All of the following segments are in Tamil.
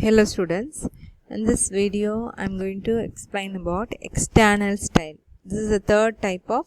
Hello students, in this video I am going to explain about external style. This is the third type of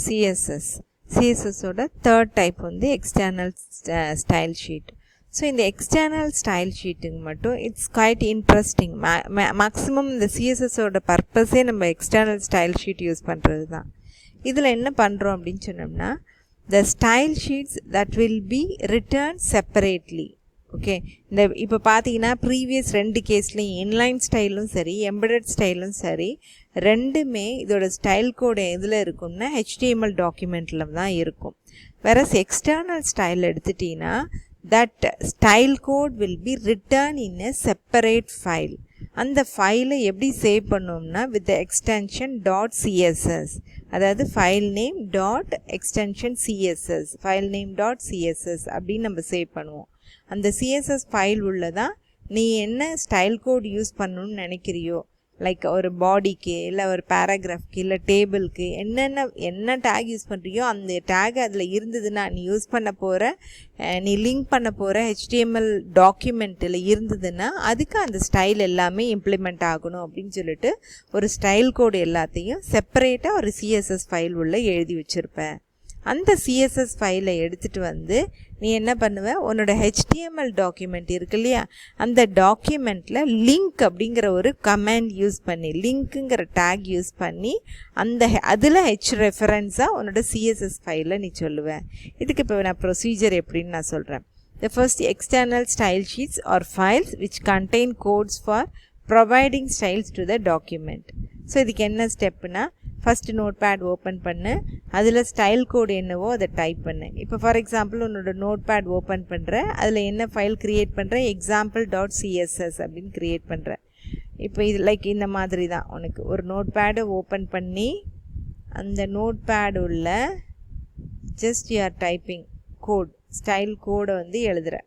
CSS. CSS oda third type on the external style sheet. So in the external style sheet it's quite interesting. Maximum the CSS oda purpose நம்ம external style sheet use பண்றதுதான். இதில் என்ன பண்றோம் அப்படினு சொன்னோம்னா the style sheets that will be returned separately. Okay, இந்த இப்போ பார்த்தீங்கன்னா ப்ரீவியஸ் ரெண்டு கேஸ்லையும் இன்லைன் ஸ்டைலும் சரி எம்பெடட் ஸ்டைலும் சரி ரெண்டுமே இதோட ஸ்டைல் கோடு எதில் இருக்கும்னா HTML டாக்குமெண்ட்டில் தான் இருக்கும். வேற எக்ஸ்டர்னல் ஸ்டைல் எடுத்துட்டிங்கன்னா that style code will be written in a separate file. அந்த ஃபைலை எப்படி சேவ் பண்ணோம்னா வித் எக்ஸ்டென்ஷன் .css, அதாவது file name dot extension CSS, file name dot CSS அப்படின்னு நம்ம சேவ் பண்ணுவோம். அந்த CSS ஃபைல் உள்ளதான் நீ என்ன ஸ்டைல் கோட் யூஸ் பண்ணணும்னு நினைக்கிறியோ, லைக் ஒரு பாடிக்கு இல்லை ஒரு பேராகிராஃப்க்கு இல்லை டேபிளுக்கு என்ன டேக் யூஸ் பண்ணுறியோ அந்த டேக் அதில் இருந்ததுன்னா நீ யூஸ் பண்ண போகிற நீ லிங்க் பண்ண போகிற HTML டாக்குமெண்ட்டில் இருந்ததுன்னா அதுக்கு அந்த ஸ்டைல் எல்லாமே இம்ப்ளிமெண்ட் ஆகணும் அப்படின்னு சொல்லிட்டு ஒரு ஸ்டைல் கோடு எல்லாத்தையும் செப்பரேட்டாக ஒரு CSS ஃபைல் உள்ள எழுதி வச்சுருப்பேன். அந்த CSS ஃபைலை எடுத்துகிட்டு வந்து நீ என்ன பண்ணுவ, உன்னோட HTML டாக்குமெண்ட் இருக்கு இல்லையா, அந்த டாக்குமெண்ட்டில் லிங்க் அப்படிங்கிற ஒரு கமெண்ட் யூஸ் பண்ணி லிங்க்குங்கிற டேக் யூஸ் பண்ணி அதில் ரெஃபரன்ஸாக உன்னோட CSS ஃபைலை நீ சொல்லுவேன். இதுக்கு இப்போ நான் ப்ரொசீஜர் எப்படின்னு நான் சொல்கிறேன். The first external style sheets are files which contain codes for providing styles to the document. So இதுக்கு என்ன ஸ்டெப்புனா, ஃபஸ்ட்டு நோட்பேட் ஓப்பன் பண்ணு, அதில் ஸ்டைல் கோடு என்னவோ அதை டைப் பண்ணு. இப்போ ஃபார் எக்ஸாம்பிள் உன்னோட நோட்பேட் ஓப்பன் பண்ணுற, அதில் என்ன ஃபைல் க்ரியேட் பண்ணுற, example.css அப்படின்னு க்ரியேட் பண்ணுற. இப்போ இது லைக் இந்த மாதிரி தான் உனக்கு ஒரு நோட்பேடை ஓப்பன் பண்ணி அந்த நோட்பேட் உள்ள just you are typing code, style கோடை வந்து எழுதுகிற.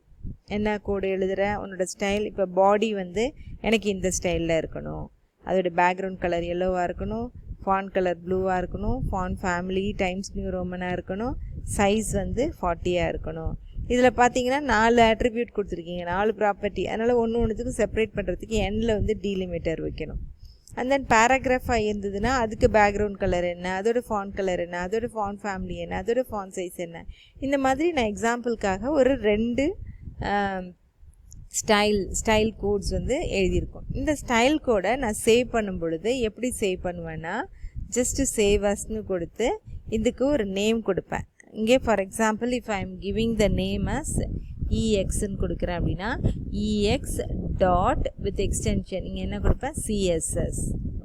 என்ன கோடு எழுதுகிற, உன்னோட ஸ்டைல். இப்போ பாடி வந்து எனக்கு இந்த ஸ்டைலில் இருக்கணும், அதோட பேக்ரவுண்ட் கலர் எல்லோவாக இருக்கணும், ஃபாண்ட் கலர் ப்ளூவாக இருக்கணும், ஃபாண்ட் ஃபேமிலி டைம்ஸ் நியூ ரோமனாக இருக்கணும், சைஸ் வந்து 40 இருக்கணும். இதில் பார்த்தீங்கன்னா 4 ஆட்ரிபியூட் கொடுத்துருக்கீங்க, 4 ப்ராப்பர்ட்டி. அதனால் ஒன்றுத்துக்கும் செப்பரேட் பண்ணுறதுக்கு எண்டில் வந்து டீலிமிட்டர் வைக்கணும். அண்ட் தென் பேராகிராஃபாக இருந்ததுன்னா அதுக்கு பேக்ரவுண்ட் கலர் என்ன, அதோட ஃபாண்ட் கலர் என்ன, அதோட ஃபாண்ட் ஃபேமிலி என்ன, அதோட ஃபாண்ட் சைஸ் என்ன. இந்த மாதிரி நான் எக்ஸாம்பிளுக்காக ஒரு 2 ஸ்டைல் கோட்ஸ் வந்து எழுதியிருக்கோம். இந்த ஸ்டைல் கோடை நான் சேவ் பண்ணும் பொழுது எப்படி சேவ் பண்ணுவேன்னா, ஜஸ்ட்டு சேவ் அஸ்ன்னு கொடுத்து இதுக்கு ஒரு நேம் கொடுப்பேன். இங்கே for example if I am giving the name as EXன்னு கொடுக்குறேன் அப்படின்னா EX டாட் வித் எக்ஸ்டென்ஷன் இங்கே என்ன கொடுப்பேன், CSS.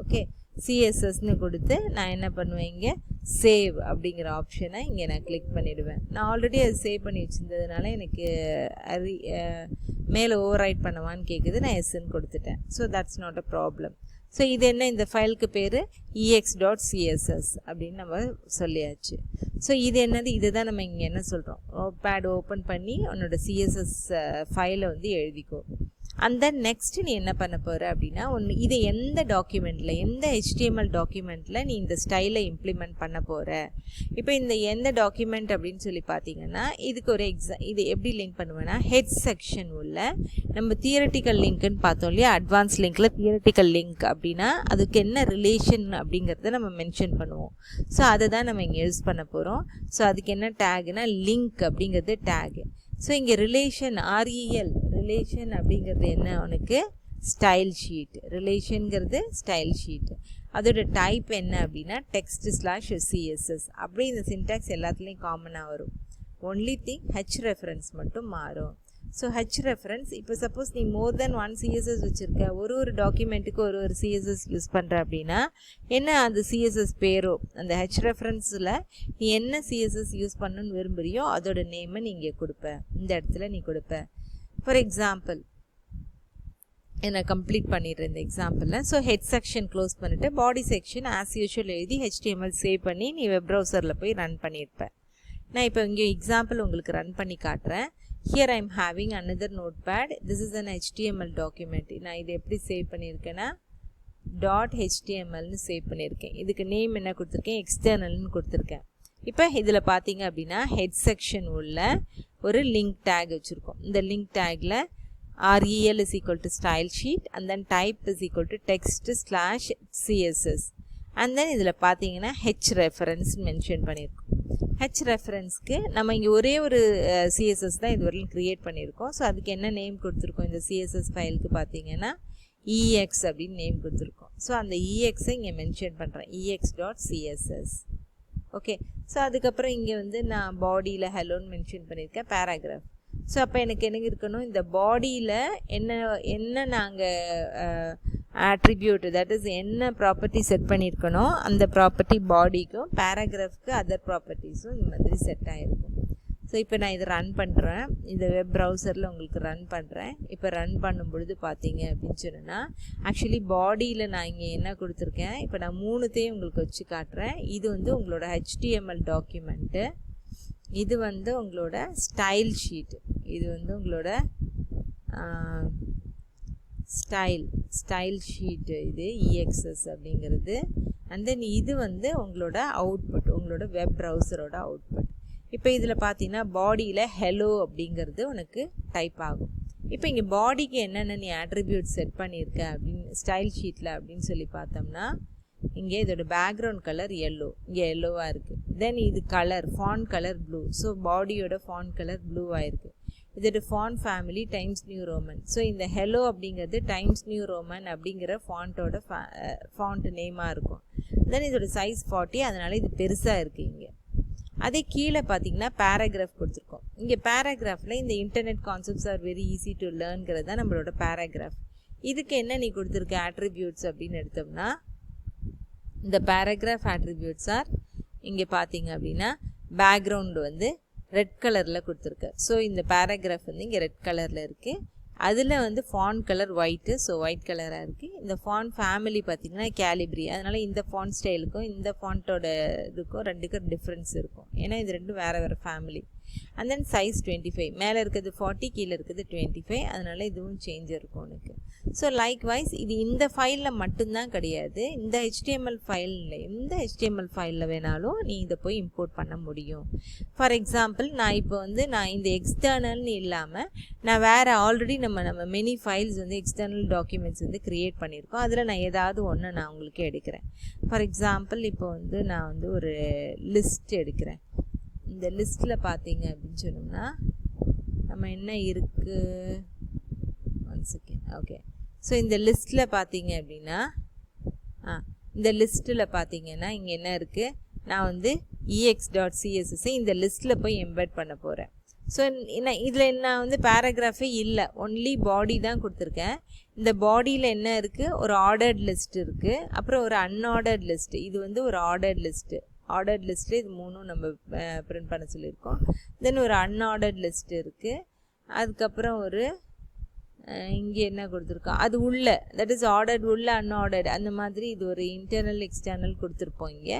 ஓகே, CSSன்னு கொடுத்து நான் என்ன பண்ணுவேன், இங்கே சேவ் அப்படிங்கிற ஆப்ஷனை இங்கே நான் கிளிக் பண்ணிவிடுவேன். நான் ஆல்ரெடி அது சேவ் பண்ணி வச்சுருந்ததுனால எனக்கு மேலே ஓவர் ரைட் பண்ணவான்னு கேட்குது, நான் எஸ்ன்னு கொடுத்துட்டேன். So that's not a problem. So இது என்ன, இந்த ஃபைலுக்கு பேர் EX.CSS அப்படின்னு நம்ம சொல்லியாச்சு. ஸோ இது என்னது, இது தான் நம்ம இங்கே என்ன சொல்கிறோம், நோட்பேட் ஓப்பன் பண்ணி உன்னோட CSS ஃபைலை வந்து எழுதிக்கோ. அந்த நெக்ஸ்ட் நீ என்ன பண்ண போகிற அப்படின்னா, இதை எந்த டாக்குமெண்ட்டில், எந்த HTML டாக்குமெண்ட்டில் நீ இந்த ஸ்டைலை இம்ப்ளிமெண்ட் பண்ண போகிற. இப்போ இந்த எந்த டாக்குமெண்ட் அப்படின்னு சொல்லி பார்த்தீங்கன்னா இதுக்கு ஒரு இது எப்படி லிங்க் பண்ணுவேன்னா, ஹெட் செக்ஷன் உள்ள நம்ம தியரட்டிக்கல் லிங்க்குன்னு பார்த்தோம் இல்லையா, அட்வான்ஸ் லிங்க்கில் தியரட்டிக்கல் லிங்க் அப்படின்னா அதுக்கு என்ன ரிலேஷன் அப்படிங்கிறத நம்ம மென்ஷன் பண்ணுவோம். ஸோ அதை தான் நம்ம இங்கே யூஸ் பண்ண போகிறோம். ஸோ அதுக்கு என்ன டேக்னா லிங்க் அப்படிங்கிறது டேக். ஸோ இங்கே ரிலேஷன் ரிலேஷன் அப்படிங்கிறது என்ன, உனக்கு ஸ்டைல் ஷீட். ரிலேஷனுங்கிறது ஸ்டைல் ஷீட். அதோட டைப் என்ன அப்படின்னா text/CSS. அப்படி இந்த சின்டாக்ஸ் எல்லாத்துலேயும் காமனாக வரும். ஒன்லி திங் ரெஃபரன்ஸ் மட்டும் மாறும். ஸோ ரெஃபரன்ஸ், இப்போ சப்போஸ் நீ மோர் தென் 1 CSS வச்சுருக்க, ஒரு டாக்குமெண்ட்டுக்கு ஒரு CSS யூஸ் பண்ணுற அப்படின்னா என்ன அந்த CSS பேரோ அந்த ரெஃபரன்ஸில் நீ என்ன CSS யூஸ் பண்ணணுன்னு விரும்புகிறியோ அதோட நேமை நீ இங்கே கொடுப்ப, இந்த இடத்துல நீ கொடுப்ப. ஃபார் எக்ஸாம்பிள் நான் கம்ப்ளீட் பண்ணிடுறேன் இந்த எக்ஸாம்பிளில். ஸோ ஹெட் செக்ஷன் க்ளோஸ் பண்ணிவிட்டு பாடி செக்ஷன் ஆஸ் யூஷுவல் எழுதி HTML சேவ் பண்ணி நீ வெப் ப்ரௌசரில் போய் ரன் பண்ணியிருப்பேன். நான் இப்போ இங்கே எக்ஸாம்பிள் உங்களுக்கு ரன் பண்ணி காட்டுறேன். Here I am having another notepad. This is an HTML document. நான் இது எப்படி சேவ் பண்ணியிருக்கேன்னா .htmlன்னு சேவ் பண்ணியிருக்கேன். இதுக்கு நேம் என்ன கொடுத்துருக்கேன், எக்ஸ்டர்னல்னு கொடுத்துருக்கேன். இப்போ இதில் பார்த்தீங்க அப்படின்னா ஹெட் செக்ஷன் உள்ள ஒரு லிங்க் டேக் வச்சுருக்கோம். இந்த link tackle rel is equal to style sheet and then type is equal to text/css and then இதில் பார்த்தீங்கன்னா h reference mention பண்ணியிருக்கோம். h referenceக்கு நம்ம இங்கே ஒரே ஒரு CSS தான் இதுவரையும் create பண்ணியிருக்கோம். ஸோ அதுக்கு என்ன நேம் கொடுத்துருக்கோம் இந்த CSS ஃபைலுக்கு பார்த்தீங்கன்னா ex அப்படின்னு நேம் கொடுத்துருக்கோம். ஸோ அந்த ex இங்கே மென்ஷன் பண்ணுறேன் ex.css. ஓகே, ஸோ அதுக்கப்புறம் இங்கே வந்து நான் பாடியில் ஹெலோன்னு மென்ஷன் பண்ணியிருக்கேன் பேராகிராஃப். ஸோ அப்போ எனக்கு என்ன இருக்கணும், இந்த பாடியில் என்ன நாங்கள் attribute that is என்ன ப்ராப்பர்ட்டி செட் பண்ணியிருக்கணும் அந்த ப்ராப்பர்ட்டி பாடிக்கும் பேராகிராஃப்க்கு அதர் ப்ராப்பர்ட்டிஸும் இந்த மாதிரி செட் ஆகிருக்கும். ஸோ இப்போ நான் இதை ரன் பண்ணுறேன், இந்த வெப் ப்ரௌசரில் உங்களுக்கு ரன் பண்ணுறேன். இப்போ ரன் பண்ணும் பொழுது பார்த்தீங்க அப்படின்னு சொன்னால் ஆக்சுவலி பாடியில் நான் இங்கே என்ன கொடுத்துருக்கேன், இப்போ நான் 3த்தையும் உங்களுக்கு வச்சு காட்டுறேன். இது வந்து உங்களோட HTML டாக்குமெண்ட்டு, இது வந்து உங்களோட ஸ்டைல் ஷீட், இது வந்து உங்களோட ஸ்டைல் ஷீட், இது EXS அப்படிங்கிறது. அண்ட் தென் இது வந்து உங்களோட அவுட்புட், உங்களோட வெப் ப்ரௌசரோட அவுட்புட். இப்போ இதில் பார்த்தீங்கன்னா பாடியில் ஹெலோ அப்படிங்கிறது உனக்கு டைப் ஆகும். இப்போ இங்கே பாடிக்கு என்னென்ன நீ ஆட்ரிபியூட் செட் பண்ணியிருக்க அப்படின்னு ஸ்டைல் ஷீட்டில் அப்படின்னு சொல்லி பார்த்தோம்னா இங்கே இதோட பேக்ரவுண்ட் கலர் எல்லோ, இங்கே எல்லோவாக இருக்குது. தென் இது colour font colour blue, so பாடியோட ஃபாண்ட் கலர் ப்ளூவாக இருக்குது. இதோட font family Times New Roman. So இந்த ஹெலோ அப்படிங்கிறது டைம்ஸ் நியூ ரோமன் அப்படிங்கிற ஃபாண்ட்டோட ஃபாண்ட் நேமாக இருக்கும். தென் இதோட சைஸ் 40, அதனால் இது பெருசாக இருக்குது. இங்கே அதே கீழே பார்த்தீங்கன்னா பேராகிராஃப் கொடுத்துருக்கோம். இங்கே பேராகிராஃபில் இந்த internet concepts are very easy to லேர்ன்கிறது தான் நம்மளோட பேராகிராஃப். இதுக்கு என்ன நீ கொடுத்துருக்க ஆட்ரிபியூட்ஸ் அப்படின்னு எடுத்தோம்னா இந்த பேராகிராஃப் ஆட்ரிபியூட்ஸ் ஆர் இங்கே பார்த்தீங்க அப்படின்னா பேக்ரவுண்டு வந்து ரெட் கலரில் கொடுத்துருக்கு. ஸோ இந்த பேராகிராஃப் வந்து இங்கே ரெட் கலரில் இருக்குது. அதில் வந்து font colour white, so white கலராக இருக்குது. இந்த ஃபாண்ட் ஃபேமிலி பார்த்திங்கன்னா கேலிப்ரி, அதனால் இந்த ஃபாண்ட் ஸ்டைலுக்கும் இந்த ஃபாண்ட்டோட இதுக்கும் ரெண்டுக்கும் டிஃப்ரென்ஸ் இருக்கும், ஏன்னா இது ரெண்டும் வேறு வேறு ஃபேமிலி. அண்ட் தென் சைஸ் 25, மேலே இருக்கிறது 40, கீழே இருக்கிறது 25, அதனால் இதுவும் சேஞ்ச் இருக்கும் உனக்கு. ஸோ லைக்வைஸ் இது இந்த ஃபைலில் மட்டும்தான் கிடையாது, இந்த HTML ஃபைலில் எந்த HTML ஃபைலில் வேணாலும் நீ இதை போய் இம்போர்ட் பண்ண முடியும். ஃபார் எக்ஸாம்பிள் நான் இப்போ வந்து நான் இந்த எக்ஸ்டர்னல்னு இல்லாமல் நான் வேறு ஆல்ரெடி நம்ம மெனி ஃபைல்ஸ் வந்து எக்ஸ்டர்னல் டாக்குமெண்ட்ஸ் வந்து க்ரியேட் பண்ணியிருக்கோம், அதில் நான் ஏதாவது ஒன்று நான் உங்களுக்கு எடுக்கிறேன். ஃபார் எக்ஸாம்பிள் இப்போ வந்து நான் வந்து ஒரு லிஸ்ட் எடுக்கிறேன். இந்த லிஸ்ட்டில் பார்த்தீங்க அப்படின்னு சொன்னோம்னா நம்ம என்ன இருக்குது, 1 செகண்ட். ஓகே, ஸோ இந்த லிஸ்ட்டில் பார்த்தீங்க அப்படின்னா இந்த லிஸ்ட்டில் பார்த்தீங்கன்னா இங்கே என்ன இருக்குது, நான் வந்து ex.css இந்த லிஸ்ட்டில் போய் எம்பெட் பண்ண போகிறேன். ஸோ இதில் நான் வந்து பேராகிராஃபே இல்லை, ஒன்லி பாடி தான் கொடுத்துருக்கேன். இந்த பாடியில் என்ன இருக்குது, ஒரு ஆர்டர்ட் லிஸ்ட் இருக்குது, அப்புறம் ஒரு அன்ஆர்டர்ட் லிஸ்ட்டு, இது வந்து ஒரு ஆர்டர்ட் லிஸ்ட்டு. ஆர்டர்ட் லிஸ்ட்டில் இது 3ம் நம்ம பிரிண்ட் பண்ண சொல்லியிருக்கோம். தென் ஒரு அன்ஆர்டர்ட் லிஸ்ட் இருக்குது, அதுக்கப்புறம் ஒரு இங்கே என்ன கொடுத்துருக்கோம் அது உள்ள, தட் இஸ் ஆர்டர்ட் உள்ள அன்ஆர்டர்ட், அந்த மாதிரி இது ஒரு இன்டர்னல் எக்ஸ்டர்னல் கொடுத்துருப்போம் இங்கே.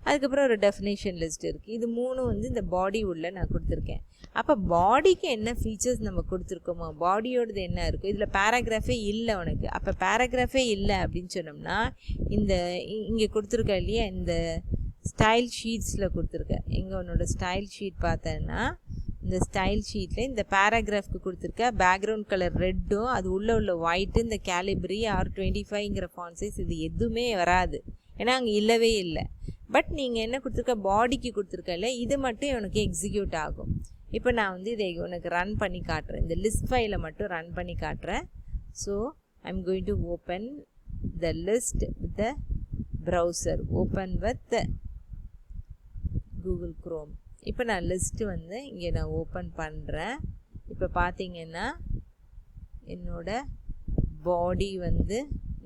அதுக்கப்புறம் ஒரு டெஃபினேஷன் லிஸ்ட் இருக்குது. இது 3 வந்து இந்த பாடி உள்ள நான் கொடுத்துருக்கேன். அப்போ பாடிக்கு என்ன ஃபீச்சர்ஸ் நம்ம கொடுத்துருக்கோமோ பாடியோடது என்ன இருக்கும், இதில் பேராகிராஃபே இல்லை உனக்கு. அப்போ பேராகிராஃபே இல்லை அப்படின்னு சொன்னோம்னா இந்த இங்கே கொடுத்துருக்க இல்லையா, இந்த ஸ்டைல் ஷீட்ஸில் கொடுத்துருக்கேன். எங்கே உன்னோட ஸ்டைல் ஷீட் பார்த்தேன்னா இந்த ஸ்டைல் ஷீட்டில் இந்த பேராகிராஃப்க்கு கொடுத்துருக்க பேக்ரவுண்ட் கலர் ரெட்டும் அது உள்ள ஒயிட்டு, இந்த கேலிப்ரி R25ங்கிற ஃபாண்ட் சைஸ் இது எதுவுமே வராது, ஏன்னா அங்கே இல்லவே இல்லை. பட் நீங்கள் என்ன கொடுத்துருக்க பாடிக்கு கொடுத்துருக்கல, இது மட்டும் உனக்கு எக்ஸிக்யூட் ஆகும். இப்போ நான் வந்து இதை உனக்கு ரன் பண்ணி காட்டுறேன், இந்த லிஸ்ட் ஃபைலை மட்டும் ரன் பண்ணி காட்டுறேன். So I am going to open the list with the browser, open with Google chrome. இப்போ நான் லிஸ்ட்டு வந்து இங்கே நான் ஓப்பன் பண்ணுறேன். இப்போ பார்த்தீங்கன்னா என்னோட பாடி வந்து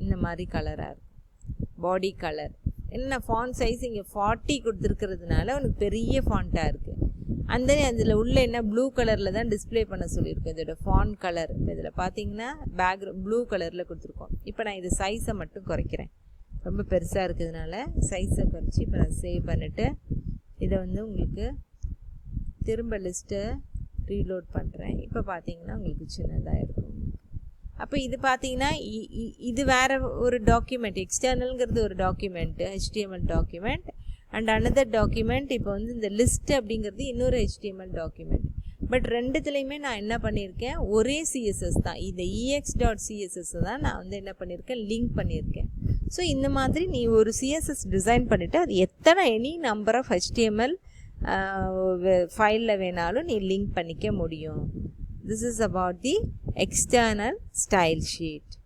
இந்த மாதிரி கலராக இருக்கும், பாடி கலர். என்ன ஃபாண்ட் சைஸ் இங்கே 40 கொடுத்துருக்கிறதுனால உனக்கு பெரிய ஃபாண்ட்டாக இருக்குது. அந்த அதில் உள்ள என்ன ப்ளூ கலரில் தான் டிஸ்பிளே பண்ண சொல்லியிருக்கோம். இதோட ஃபாண்ட் கலர் இப்போ இதில் பார்த்தீங்கன்னா பேக்ரவுண்ட் ப்ளூ கலரில் கொடுத்துருக்கோம். இப்போ நான் இது சைஸை மட்டும் குறைக்கிறேன், ரொம்ப பெருசாக இருக்கிறதுனால சைஸை குறைச்சி இப்போ நான் சேவ் பண்ணிவிட்டு இதை வந்து உங்களுக்கு திரும்ப லிஸ்ட்டை ரீலோட் பண்ணுறேன். இப்போ பார்த்தீங்கன்னா உங்களுக்கு சின்னதாக இருக்கும். அப்போ இது பார்த்தீங்கன்னா இது வேறு ஒரு டாக்குமெண்ட், எக்ஸ்டர்னல்ங்கிறது ஒரு document HTML document, and another document இப்போ வந்து இந்த லிஸ்ட் அப்படிங்கிறது இன்னொரு HTML டாக்குமெண்ட். பட் ரெண்டுத்துலேயுமே நான் என்ன பண்ணியிருக்கேன், ஒரே சிஎஸ்எஸ் தான், இந்த ex.css தான் நான் வந்து என்ன பண்ணியிருக்கேன், லிங்க் பண்ணியிருக்கேன். ஸோ இந்த மாதிரி நீ ஒரு சிஎஸ்எஸ் டிசைன் பண்ணிவிட்டு அது எத்தனை எனி நம்பர் ஆஃப் HTML ஃபைலில் வேணாலும் நீ லிங்க் பண்ணிக்க முடியும். This is about the external style sheet.